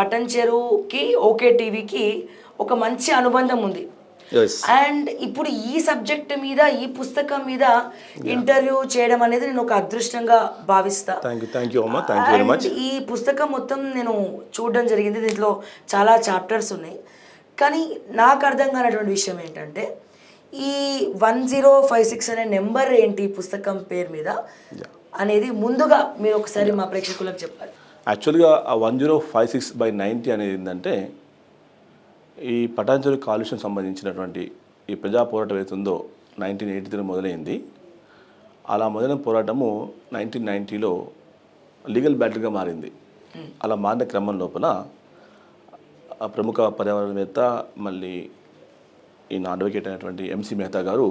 పటంచెరుకి okay టీవీకి ఒక మంచి అనుబంధం ఉంది. అండ్ ఇప్పుడు ఈ సబ్జెక్ట్ మీద ఈ పుస్తకం మీద ఇంటర్వ్యూ చేయడం అనేది నేను ఒక అదృష్టంగా భావిస్తా. ఈ పుస్తకం మొత్తం నేను చూడడం జరిగింది. దీంట్లో చాలా చాప్టర్స్ ఉన్నాయి. కానీ నాకు అర్థం కానటువంటి విషయం ఏంటంటే ఈ 1056 అనే నెంబర్ ఏంటి పుస్తకం పేరు మీద అనేది ముందుగా మీరు ఒకసారి మా ప్రేక్షకులకు చెప్పాలి. యాక్చువల్గా ఆ 1056/90 అనేది ఏంటంటే ఈ పటాన్చెరు కాలుష్యం సంబంధించినటువంటి ఈ ప్రజా పోరాటం ఏతుందో 1983 మొదలైంది. అలా మొదలైన పోరాటము 1990లో లీగల్ బ్యాటిల్గా మారింది. అలా మారిన క్రమం లోపల ప్రముఖ పర్యావరణవేత్త మళ్ళీ ఈయన అడ్వకేట్ అయినటువంటి ఎంసీ మెహతా గారు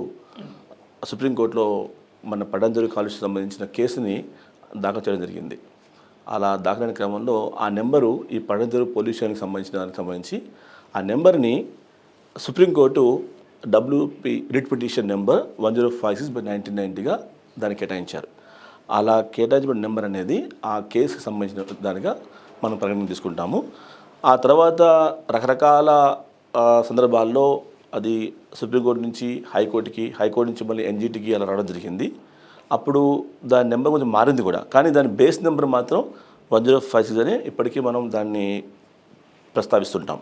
సుప్రీంకోర్టులో మన పటాన్చెరు కాలుష్యం సంబంధించిన కేసుని దాఖలు చేయడం జరిగింది. అలా దాఖలైన క్రమంలో ఆ నెంబరు ఈ పటాన్చెరు పొల్యూషన్కి సంబంధించిన దానికి సంబంధించి ఆ నెంబర్ని సుప్రీంకోర్టు రిట్ పిటిషన్ నెంబర్ 1056/1990గా దానికి కేటాయించారు. అలా కేటాయించిన నెంబర్ అనేది ఆ కేసుకి సంబంధించిన దానిగా మనం పరిగణన తీసుకుంటాము. ఆ తర్వాత రకరకాల సందర్భాల్లో అది సుప్రీంకోర్టు నుంచి హైకోర్టు నుంచి మళ్ళీ ఎన్జిటికి అలా రావడం జరిగింది. అప్పుడు దాని నెంబర్ కొంచెం మారింది కూడా, కానీ దాని బేస్ నెంబర్ మాత్రం 1056 అని ఇప్పటికీ మనం దాన్ని ప్రస్తావిస్తుంటాం.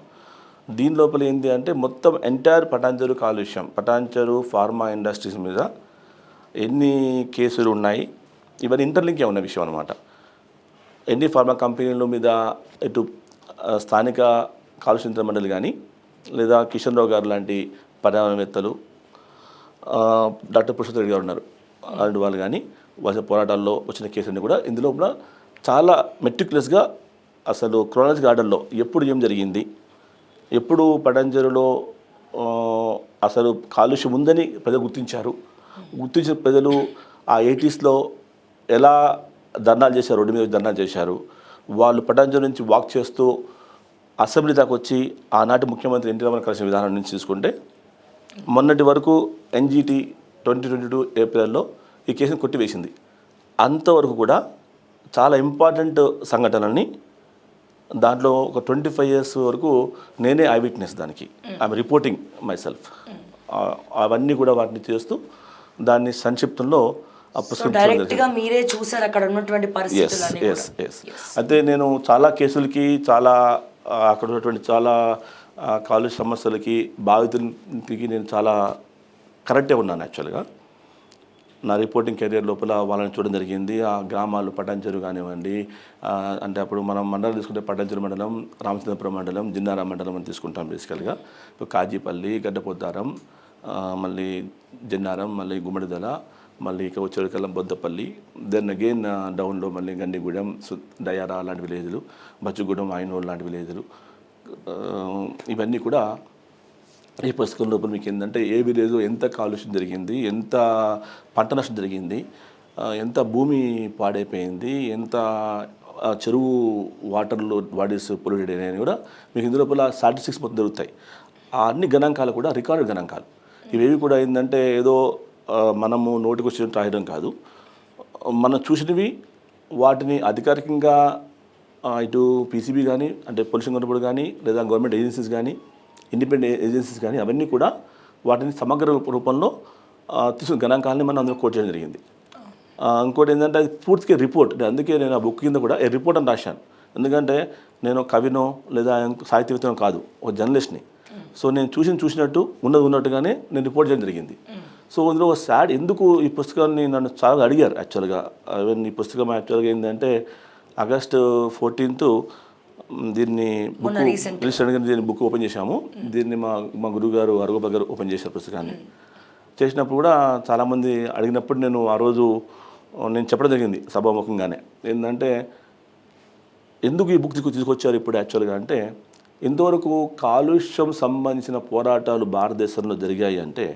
దీని లోపల ఏంటి అంటే మొత్తం ఎంటైర్ పటాన్చెరు కాలుష్యం, పటాన్చెరు ఫార్మా ఇండస్ట్రీస్ మీద ఎన్ని కేసులు ఉన్నాయి, ఇవన్నీ ఇంటర్లింకే ఉన్న విషయం అనమాట. ఎన్ని ఫార్మా కంపెనీల మీద ఇటు స్థానిక కాలుష్య నియంత్రణ మండలి కానీ లేదా కిషన్ రావు గారు లాంటి పర్యావరణవేత్తలు, డాక్టర్ పురుషోత్తమ్ రెడ్డి గారు ఉన్నారు అలాంటి వాళ్ళు కానీ వాళ్ళ పోరాటాల్లో వచ్చిన కేసులన్నీ కూడా ఇందులో కూడా చాలా మెట్రిక్యులస్గా అసలు క్రోనాలజికల్ ఆర్డర్లో ఎప్పుడు ఏం జరిగింది, ఎప్పుడు పటాన్చెరులో అసలు కాలుష్యం ఉందని ప్రజలు గుర్తించిన ప్రజలు ఆ 80sలో ఎలా ధర్నాలు చేశారు, రోడ్డు మీద ధర్నాలు చేశారు, వాళ్ళు పటాన్చెరు నుంచి వాక్ చేస్తూ అసెంబ్లీ దాకా వచ్చి ఆనాటి ముఖ్యమంత్రి ఎన్టీ రామారావు కలిసిన విధానం నుంచి చూసుకుంటే మొన్నటి వరకు ఎన్జిటి 2022 ఏప్రిల్లో ఈ కేసును కొట్టివేసింది. అంతవరకు కూడా చాలా ఇంపార్టెంట్ సంఘటనల్ని దాంట్లో ఒక 25 years వరకు నేనే ఐ విట్నెస్ దానికి, ఐఎమ్ రిపోర్టింగ్ మై సెల్ఫ్. అవన్నీ కూడా వాటిని చేస్తూ దాన్ని సంక్షిప్తంలో మీరే చూసారు అక్కడ ఉన్నటువంటి పరిస్థితులు. అయితే నేను చాలా కేసులకి అక్కడ ఉన్నటువంటి చాలా కాలుష్య సమస్యలకి బాధితులకి నేను చాలా కరెక్టే ఉన్నాను. యాక్చువల్గా నా రిపోర్టింగ్ కెరియర్ లోపల వాళ్ళని చూడడం జరిగింది. ఆ గ్రామాలు పటాన్చెరు కానివ్వండి, అంటే అప్పుడు మనం మండలం తీసుకుంటే పటాన్చెరు మండలం, రామచంద్రపురం మండలం, జిన్నారా మండలం అని తీసుకుంటాం బేసికల్గా. ఇప్పుడు కాజీపల్లి, గడ్డపోతారం, మళ్ళీ జిన్నారం, మళ్ళీ గుమ్మడిదల, మళ్ళీ ఇక వచ్చేకల్లం బొద్దపల్లి, దెన్ అగైన్ డౌన్లో మళ్ళీ గండిగూడెం, దయారా లాంటి విలేజ్లు, బచ్చుగూడెం, ఐనోల్ లాంటి విలేజ్లు, ఇవన్నీ కూడా ఈ పుస్తకం లోపల మీకు ఏంటంటే ఏ విలేజ్ ఎంత కాలుష్యం జరిగింది, ఎంత పంట నష్టం జరిగింది, ఎంత భూమి పాడైపోయింది, ఎంత చెరువు వాటర్లో బాడీస్ పొల్యూటెడ్ అయినాయని కూడా మీకు ఇందు లోపల స్టాటిస్టిక్స్ మొత్తం దొరుకుతాయి. ఆ అన్ని గణాంకాలు కూడా రికార్డు గణాంకాలు. ఇవేవి కూడా ఏంటంటే ఏదో మనము నోటికి వచ్చినట్టు రాయడం కాదు, మనం చూసినవి వాటిని అధికారికంగా ఇటు పీసీబీ కానీ అంటే పొల్యూషన్ కంట్రోల్ కానీ లేదా గవర్నమెంట్ ఏజెన్సీస్ కానీ ఇండిపెండెంట్ ఏజెన్సీస్ కానీ అవన్నీ కూడా వాటిని సమగ్ర రూపంలో తీసుకున్న గణాంకాలని మనం అందులో కోట్ చేయడం జరిగింది. ఇంకోటి ఏంటంటే అది పూర్తిగా రిపోర్ట్. అందుకే నేను ఆ బుక్ కింద కూడా రిపోర్ట్ అని రాశాను. ఎందుకంటే నేను కవినో లేదా సాహిత్యవేత్తనో కాదు, ఒక జర్నలిస్ట్ని. సో నేను చూసినట్టు ఉన్నట్టుగానే నేను రిపోర్ట్ చేయడం జరిగింది. సో అందులో ఒక ఎందుకు ఈ పుస్తకాన్ని నన్ను చాలా అడిగారు. యాక్చువల్గా ఈ పుస్తకం యాక్చువల్గా ఏంటంటే August 14th దీన్ని బుక్ ఓపెన్ చేశాము. దీన్ని మా గురువు గారు అరగోప గారు ఓపెన్ చేశారు పుస్తకాన్ని. చేసినప్పుడు కూడా చాలామంది అడిగినప్పుడు నేను ఆ రోజు నేను చెప్పడం జరిగింది సభాముఖంగానే, ఏంటంటే ఎందుకు ఈ బుక్ తీసుకొచ్చారు ఇప్పుడు యాక్చువల్గా అంటే, ఇంతవరకు కాలుష్యం సంబంధించిన పోరాటాలు భారతదేశంలో జరిగాయి అంటే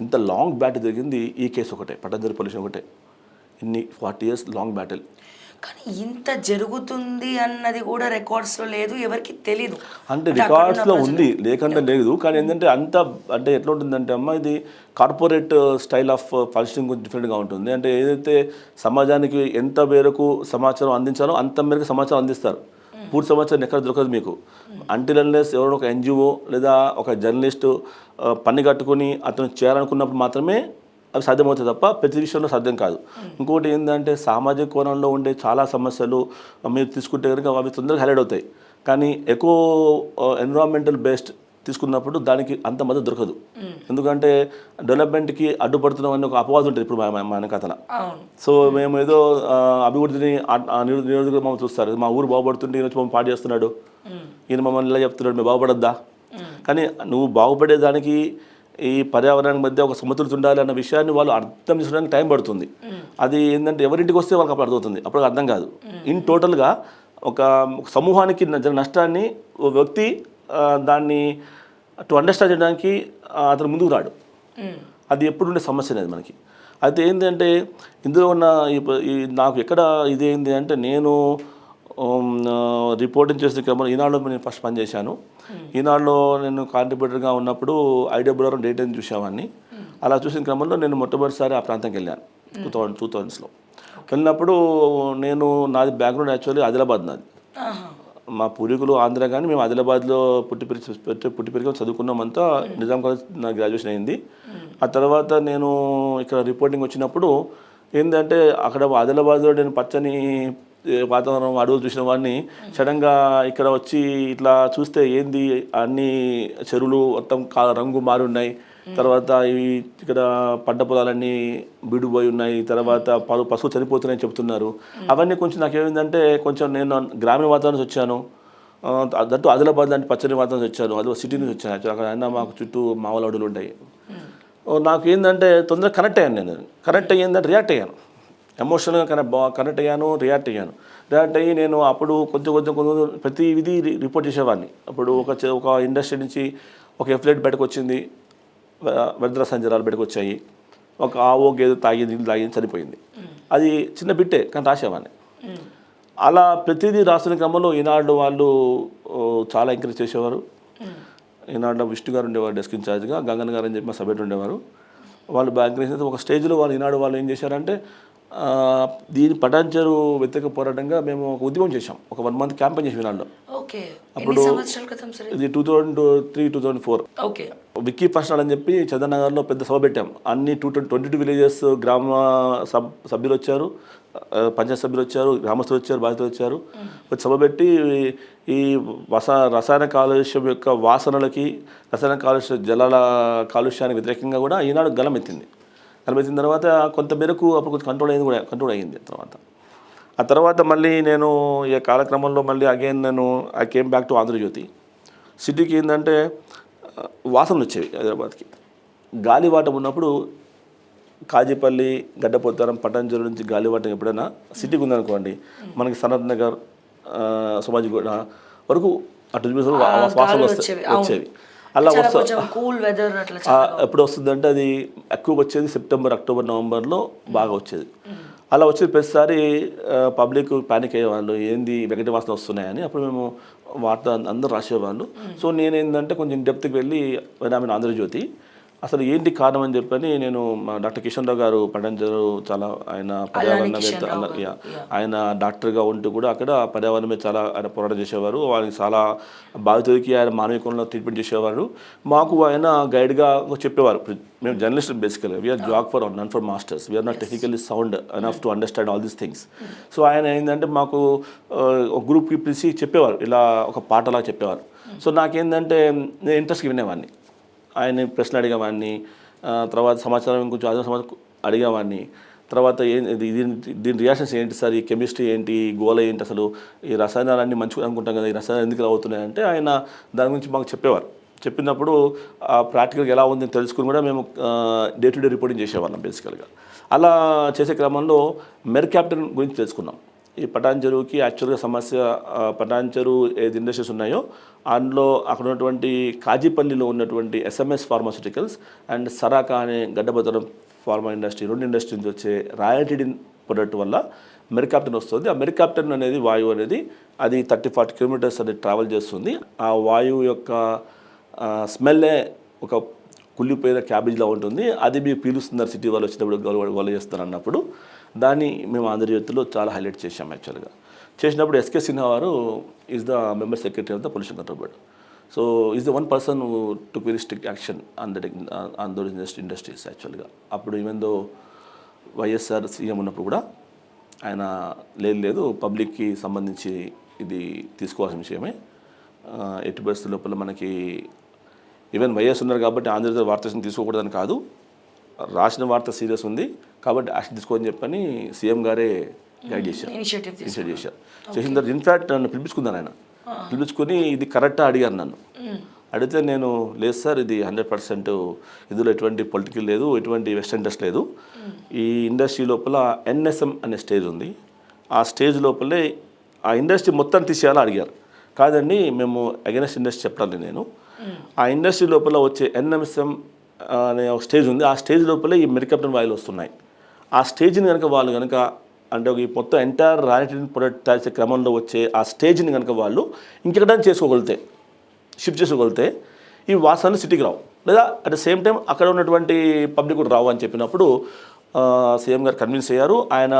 ఇంత లాంగ్ బ్యాటిల్ జరిగింది ఈ కేసు ఒకటే, పటాన్చెరు పొల్యూషన్ ఒకటే. ఇన్ని 40 years లాంగ్ బ్యాటిల్. కానీ ఇంత జరుగుతుంది అన్నది కూడా రికార్డ్స్లో లేదు, ఎవరికి తెలీదు. అంటే రికార్డ్స్లో ఉంది, లేకుండా లేదు. కానీ ఏంటంటే అంటే ఎట్లా ఉంటుందంటే అమ్మ, ఇది కార్పొరేట్ స్టైల్ ఆఫ్ ఫంక్షనింగ్ కొంచెం డిఫరెంట్గా ఉంటుంది. అంటే ఏదైతే సమాజానికి ఎంత మేరకు సమాచారం అందించాలో అంత మేరకు సమాచారం అందిస్తారు. పూర్తి సమాచారం ఎక్కడ దొరకదు మీకు. అంటిల్ అన్లెస్ ఎవరో ఒక ఎన్జిఓ లేదా ఒక జర్నలిస్టు పని కట్టుకుని అతను చేయాలనుకున్నప్పుడు మాత్రమే అవి సాధ్యమవుతాయి తప్ప ప్రతి విషయంలో సాధ్యం కాదు. ఇంకోటి ఏంటంటే సామాజిక కోణంలో ఉండే చాలా సమస్యలు మీరు తీసుకుంటే కనుక అవి తొందరగా హైలైట్ అవుతాయి. కానీ ఎకో ఎన్విరాన్మెంటల్ బేస్డ్ తీసుకున్నప్పుడు దానికి అంత మద్దతు దొరకదు. ఎందుకంటే డెవలప్మెంట్కి అడ్డుపడుతున్నాం అని ఒక అపవాదం ఉంటుంది ఇప్పుడు మన కథన. సో మేము ఏదో అభివృద్ధిని నిరోధకులు మమ్మల్ని చూస్తారు. మా ఊరు బాగుపడుతుంటే ఈయన వచ్చి మమ్మల్ని పాటు చేస్తున్నాడు, ఈయన మమ్మల్ని ఇలా చెప్తున్నాడు, మేము బాగుపడద్దా? కానీ నువ్వు బాగుపడేదానికి ఈ పర్యావరణానికి మధ్య ఒక సమతుల్యత ఉండాలి అన్న విషయాన్ని వాళ్ళు అర్థం చేసుకోవడానికి టైం పడుతుంది. అది ఏంటంటే ఎవరింటికి వస్తే వాళ్ళకి అప్పుడు అర్థమవుతుంది, అప్పుడు అర్థం కాదు. ఇన్ టోటల్గా ఒక సమూహానికి నష్టాన్ని ఓ వ్యక్తి దాన్ని టు అండర్స్టాండ్ చేయడానికి అతను ముందుకు రాడు. అది ఎప్పుడు ఉండే సమస్య అనేది మనకి. అయితే ఏంటంటే ఇందులో ఉన్న నాకు ఎక్కడ ఇది ఏంటి అంటే నేను రిపోర్టింగ్ చేసిన క్రమంలో ఈనాడులో నేను ఫస్ట్ పనిచేశాను. ఈనాడులో నేను కాంట్రిబ్యూటర్గా ఉన్నప్పుడు ఐడియా బుల్వరం డేట్ అని చూసేవాడిని. అలా చూసిన క్రమంలో నేను మొట్టమొదటిసారి ఆ ప్రాంతంకి వెళ్ళాను 2000లో. వెళ్ళినప్పుడు నాది బ్యాక్గ్రౌండ్ యాక్చువల్లీ ఆదిలాబాద్. నాది మా పూర్వీకులు ఆంధ్ర, కానీ మేము ఆదిలాబాద్లో పుట్టి పెరిగి చదువుకున్నామంతా. నిజాం కాలేజ్ నా గ్రాడ్యుయేషన్ అయింది. ఆ తర్వాత నేను ఇక్కడ రిపోర్టింగ్ వచ్చినప్పుడు ఏంటంటే అక్కడ ఆదిలాబాద్లో నేను పచ్చని వాతావరణం అడవులు చూసిన వాడిని సడన్గా ఇక్కడ వచ్చి ఇట్లా చూస్తే ఏంది అన్ని చెరువులు మొత్తం రంగు మారి ఉన్నాయి. తర్వాత ఇక్కడ పంట పొలాలన్నీ బీడుపోయి ఉన్నాయి. తర్వాత పశువులు చనిపోతున్నాయని చెప్తున్నారు. అవన్నీ కొంచెం నాకేమైందంటే కొంచెం నేను గ్రామీణ వాతావరణం వచ్చాను, దట్టు ఆదిలాబాద్ లాంటి పచ్చని వాతావరణం వచ్చాను, అది సిటీ నుంచి వచ్చాను. అక్కడ అయినా మాకు చుట్టూ మామూలు అడవులు ఉంటాయి. నాకు ఏంటంటే తొందరగా కనెక్ట్ అయ్యాను. నేను కనెక్ట్ అయ్యిందంటే రియాక్ట్ అయ్యాను, ఎమోషనల్గా కనెక్ట్ అయ్యాను, రియాక్ట్ అయ్యి నేను అప్పుడు కొంచెం ప్రతి విధి రిపోర్ట్ చేసేవాడిని. అప్పుడు ఒక ఇండస్ట్రీ నుంచి ఒక ఎఫ్లెట్ బయటకు వచ్చింది, వ్యర్థ సంజరాలు బయటకు వచ్చాయి, ఒక ఆవో గేదె నీళ్ళు తాగి చనిపోయింది. అది చిన్న బిట్టే కానీ రాసేవాడిని. అలా ప్రతిదీ రాస్తున్న క్రమంలో ఈనాడు వాళ్ళు చాలా ఎంకరేజ్ చేసేవారు. ఈనాడులో విష్ణు గారు ఉండేవారు డెస్క్ ఇన్ఛార్జ్గా, గంగన్ గారు అని చెప్పి మా సభ్యుడు ఉండేవారు. వాళ్ళు ఎంకరేజ్ చేస్తే ఒక స్టేజ్లో ఈనాడు వాళ్ళు ఏం చేశారంటే దీని పటాన్చెరు వ్యతిరేక పోరాటంగా మేము ఒక ఉద్యమం చేశాం. ఒక 1 month క్యాంపెయిన్ చేసి ఈనాడులో. అప్పుడు ఇది 2003-2004 విక్కీ ఫంక్షన్ అని చెప్పి చంద్రనగర్లో పెద్ద సభ పెట్టాం. అన్ని 22 విలేజెస్ గ్రామ సభ్యులు వచ్చారు, పంచాయత్ సభ్యులు వచ్చారు, గ్రామస్తులు వచ్చారు, బాధితులు వచ్చారు. సభ పెట్టి ఈ రసాయన కాలుష్యం యొక్క వాసనలకి, రసాయన కాలుష్య జలాల కాలుష్యానికి వ్యతిరేకంగా కూడా ఈనాడు గలమెత్తింది. గలమెత్తిన తర్వాత కొంత మేరకు అప్పుడు కొంచెం కంట్రోల్ అయ్యింది. ఆ తర్వాత మళ్ళీ నేను ఈ కాలక్రమంలో మళ్ళీ again I came back to Andhrajyothy. సిటీకి ఏంటంటే వాసనలు వచ్చేవి. హైదరాబాద్కి గాలివాటం ఉన్నప్పుడు కాజీపల్లి, గడ్డపోతారం, పటాన్చెరు నుంచి గాలివాటం ఎప్పుడైనా సిటీకి ఉందనుకోండి, మనకి సనత్ నగర్, సమాజిగూడ వరకు అటు వాసనలు వచ్చేవి. అలా ఎప్పుడు వస్తుందంటే అది ఎక్కువ వచ్చేది సెప్టెంబర్, అక్టోబర్, నవంబర్లో బాగా వచ్చేది. అలా వచ్చేది ప్రతిసారి పబ్లిక్ ప్యానిక్ అయ్యేవాళ్ళు, ఏంది వెగటి వాసన వస్తున్నాయని. అప్పుడు మేము వార్త అందరూ రాసేవాళ్ళు. సో నేనేంటంటే కొంచెం డెప్త్కి వెళ్ళి వినామిన ఆంధ్రజ్యోతి అసలు ఏంటి కారణం అని చెప్పని నేను డాక్టర్ కిషన్ రావు గారు పటాన్చెరు చాలా ఆయన పర్యావరణవేత్త, ఆయన డాక్టర్గా ఉంటూ కూడా అక్కడ పర్యావరణం మీద చాలా ఆయన పోరాటం చేసేవారు. వాళ్ళకి చాలా బాధితులకి ఆయన మానవికంలో ట్రీట్మెంట్ చేసేవారు. మాకు ఆయన గైడ్గా చెప్పేవారు. మేము జర్నలిస్ట్ బేసికల్గా, we are job for none for masters, we are not technically sound enough to understand all these things. So ఆయన ఏంటంటే మాకు ఒక గ్రూప్కి పిలిచి చెప్పేవారు, ఇలా ఒక పాటలా చెప్పేవారు. సో నాకేంటంటే నేను ఇంట్రెస్ట్గా వినేవాడిని. ఆయన ప్రశ్నలు అడిగేవాడిని, తర్వాత సమాచారం కొంచెం అదే సమాచారం అడిగేవాడిని. తర్వాత దీని రియాక్షన్స్ ఏంటి సార్, ఈ కెమిస్ట్రీ ఏంటి, గోల ఏంటి, అసలు ఈ రసాయనాలన్నీ మంచిగా అనుకుంటాం కదా, ఈ రసాయనాలు ఎందుకు అవుతున్నాయంటే ఆయన దాని గురించి మాకు చెప్పేవారు. చెప్పినప్పుడు ప్రాక్టికల్గా ఎలా ఉందని తెలుసుకుని కూడా మేము డే టు డే రిపోర్టింగ్ చేసేవాళ్ళం బేసికల్గా. అలా చేసే క్రమంలో మెర్కాప్టన్ గురించి తెలుసుకున్నాం. ఈ పటాన్చెరుకి యాక్చువల్గా సమస్య, పటాన్చెరు ఏది ఇండస్ట్రీస్ ఉన్నాయో అందులో అక్కడ ఉన్నటువంటి కాజీపల్లిలో ఉన్నటువంటి ఎస్ఎంఎస్ ఫార్మాస్యూటికల్స్ అండ్ సరాకా అనే గడ్డబద్దరం ఫార్మా ఇండస్ట్రీ, 2 ఇండస్ట్రీ నుంచి వచ్చే రాయల్టీడిన్ ప్రొడక్ట్ వల్ల మెర్కాప్టన్ వస్తుంది. ఆ మెర్కాప్టన్ అనేది వాయువు అనేది అది 30-40 కిలోమీటర్స్ అనేది ట్రావెల్ చేస్తుంది. ఆ వాయువు యొక్క స్మెల్లే ఒక కుళ్ళిపోయిన క్యాబేజ్లా ఉంటుంది. అది మీరు పీలుస్తున్నారు సిటీ వాళ్ళు వచ్చినప్పుడు వాళ్ళు చేస్తారు అన్నప్పుడు దాన్ని మేము ఆంధ్రజ్యోతిలో చాలా హైలైట్ చేశాం యాక్చువల్గా. చేసినప్పుడు ఎస్కే సిన్హా వారు is the member secretary of the pollution control board. So is the one person who took very strict action on those industries యాక్చువల్గా. అప్పుడు ఈవెన్ దో వైఎస్ఆర్ సీఎం ఉన్నప్పుడు కూడా ఆయన లేదు పబ్లిక్కి సంబంధించి ఇది తీసుకోవాల్సిన విషయమే, ఎట్టి పరిస్థితుల లోపల మనకి ఈవెన్ వైఎస్ ఉన్నారు కాబట్టి ఆంధ్రజ్యోతి వార్త తీసుకోకూడదని కాదు, రాసిన వార్త సీరియస్ ఉంది కాబట్టి యాక్షన్ తీసుకోని చెప్పని సీఎం గారే గైడ్ చేశారు, ఇనిషియేట్ చేశారు. చేసిన తర్వాత ఇన్ఫ్యాక్ట్ నన్ను పిలిపించుకున్నాను ఆయన. పిలిపించుకొని ఇది కరెక్టా అడిగారు నన్ను. అడిగితే నేను లేదు సార్, ఇది 100% ఇందులో ఎటువంటి పొలిటికల్ లేదు, ఎటువంటి వెస్ట్ ఇంట్రెస్ట్ లేదు. ఈ ఇండస్ట్రీ లోపల ఎన్ఎస్ఎం అనే స్టేజ్ ఉంది, ఆ స్టేజ్ లోపలే ఆ ఇండస్ట్రీ మొత్తం తీసేయాలని అడిగారు. కాదండి, మేము అగైనెస్ట్ ఇండస్ట్రీ చెప్పాలి నేను. ఆ ఇండస్ట్రీ లోపల వచ్చే ఎన్ఎంఎస్ఎం అనే ఒక స్టేజ్ ఉంది, ఆ స్టేజ్ లోపలే ఈ మెరికప్టన్ వాయులు వస్తున్నాయి. ఆ స్టేజ్ని కనుక వాళ్ళు కనుక అంటే ఈ మొత్తం ఎంటైర్ రాయటన్ ప్రొడక్ట్ తయారు చేసే క్రమంలో వచ్చే ఆ స్టేజ్ని కనుక వాళ్ళు ఇంకెక్కడైనా చేసుకోగలిగితే, షిఫ్ట్ చేసుకోగలిగితే ఈ వాసనలు సిటీకి రావు, లేదా అట్ ద సేమ్ టైం అక్కడ ఉన్నటువంటి పబ్లిక్ కూడా రావు అని చెప్పినప్పుడు సీఎం గారు కన్విన్స్ అయ్యారు. ఆయన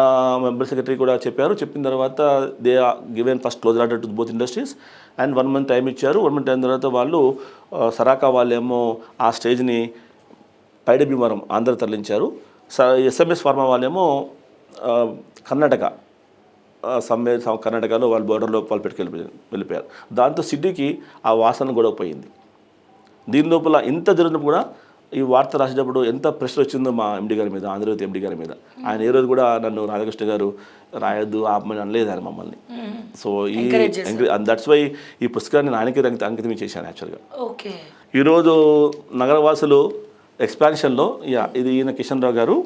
మెంబర్ సెక్రటరీ కూడా చెప్పారు. చెప్పిన తర్వాత they given first close order to both industries and 1 month time ఇచ్చారు. 1 month టైం తర్వాత వాళ్ళు సరాకా వాళ్ళేమో ఆ స్టేజ్ని పైడి భీమవరం ఆంధ్ర తరలించారు. ఎస్ఎంఎస్ ఫార్మా వాళ్ళేమో కర్ణాటక కర్ణాటకలో వాళ్ళు బోర్డర్లో వాళ్ళు వెళ్ళిపోయారు. దాంతో సిటీకి ఆ వాసన గొడవ పోయింది. దీని లోపల ఇంత జరిగినప్పుడు కూడా ఈ వార్త రాసేటప్పుడు ఎంత ప్రెషర్ వచ్చిందో మా ఎండి గారి మీద, ఆంధ్రజ్యోతి ఎండి గారి మీద. ఆయన ఏ రోజు కూడా నన్ను రాధాకృష్ణ గారు రాయొద్దు ఆపమని అనలేదు ఆయన మమ్మల్ని. సో దట్స్ వై ఈ పుస్తకాన్ని నేను ఆయనకి అంకితం చేశాను యాక్చువల్గా. ఈరోజు నగరవాసులు ఎక్స్పాన్షన్లో ఇది ఈయన కిషన్ రావు గారు,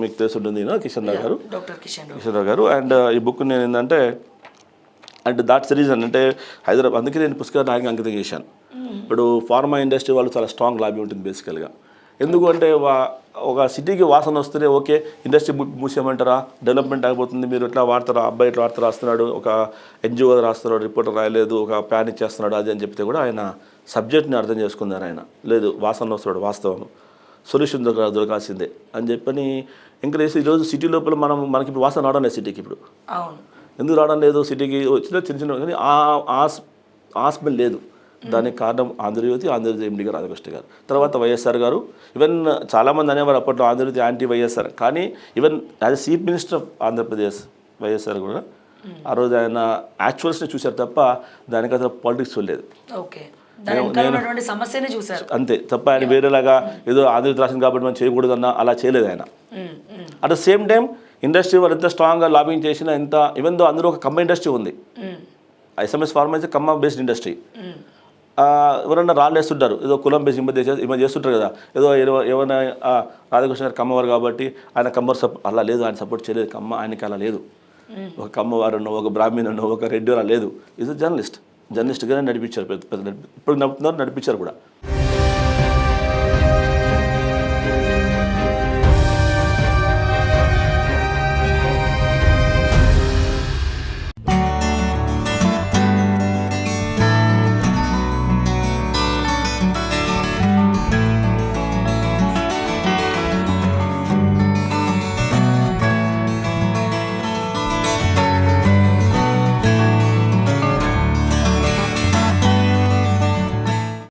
మీకు తెలుసుంటుంది కిషన్ రావు గారు. అండ్ ఈ బుక్ నేను ఏంటంటే అండ్ దాట్స్ రీజన్ అంటే హైదరాబాద్, అందుకే నేను పుస్తకాన్ని ఆయనకి అంకితం చేశాను. ఇప్పుడు ఫార్మా ఇండస్ట్రీ వాళ్ళు చాలా స్ట్రాంగ్ లాబీ ఉంటుంది బేసికల్గా. ఎందుకు అంటే ఒక సిటీకి వాసన వస్తేనే ఓకే ఇండస్ట్రీ మూసేయమంటారా, డెవలప్మెంట్ అయిపోతుంది, మీరు ఎట్లా వాడతారా, అబ్బాయి ఇట్లా వార్త రాస్తున్నాడు, ఒక ఎన్జిఓ రాస్తున్నాడు, రిపోర్టర్ రాయలేదు, ఒక ప్యాన్ ఇచ్చేస్తున్నాడు అది అని చెప్తే కూడా ఆయన సబ్జెక్ట్ని అర్థం చేసుకున్నారు. ఆయన లేదు వాసన వస్తున్నాడు, వాస్తవం సొల్యూషన్ దొరకాల్సిందే అని చెప్పని ఎంకరేజ్. ఈరోజు సిటీ లోపల మనకి ఇప్పుడు వాసన రావడం లేదు సిటీకి. ఇప్పుడు ఎందుకు రావడం లేదు, సిటీకి వచ్చిన చిన్న కానీ ఆ స్మెల్ లేదు. దానికి కారణం ఆంధ్రజ్యోతి ఎండి గారు రాధాకృష్ణ గారు, తర్వాత వైఎస్ఆర్ గారు. ఈవెన్ చాలామంది అనేవారు అప్పట్లో ఆంధ్రజ్యోతి యాంటీ వైఎస్ఆర్, కానీ even as a chief minister of Andhra Pradesh YSR కూడా ఆ రోజు ఆయన యాక్చువల్స్ని చూశారు తప్ప దానికి అసలు పాలిటిక్స్ చూడలేదు. అంతే తప్ప ఆయన వేరేలాగా ఏదో ఆంధ్రజ్యోతి రాసింది కాబట్టి మనం చేయకూడదన్నా అలా చేయలేదు ఆయన. At the same time industry వాళ్ళు ఎంత స్ట్రాంగ్గా లాబింగ్ చేసినా ఎంత ఈవెన్ దో అందులో ఒక కమ్మ ఇండస్ట్రీ ఉంది. ఎస్ఎంఎస్ ఫార్మా అయితే కమ్మ బేస్డ్ ఇండస్ట్రీ. ఎవరన్నా రాళ్ళు వేస్తుంటారు, ఏదో కులం బేస్ ఇమ్మ చేస్తుంటారు కదా, ఏదో ఏమైనా రాధాకృష్ణ గారు కమ్మవారు కాబట్టి ఆయన కమ్మవారు అలా లేదు, ఆయన సపోర్ట్ చేయలేదు. కమ్మ ఆయనకి అలా లేదు, ఒక కమ్మవారు ఒక బ్రాహ్మణ్ ఒక రెడ్డి అలా లేదు. ఈజ్ జర్నలిస్ట్గానే నడిపించారు, ఇప్పుడు నడిపించారు కూడా.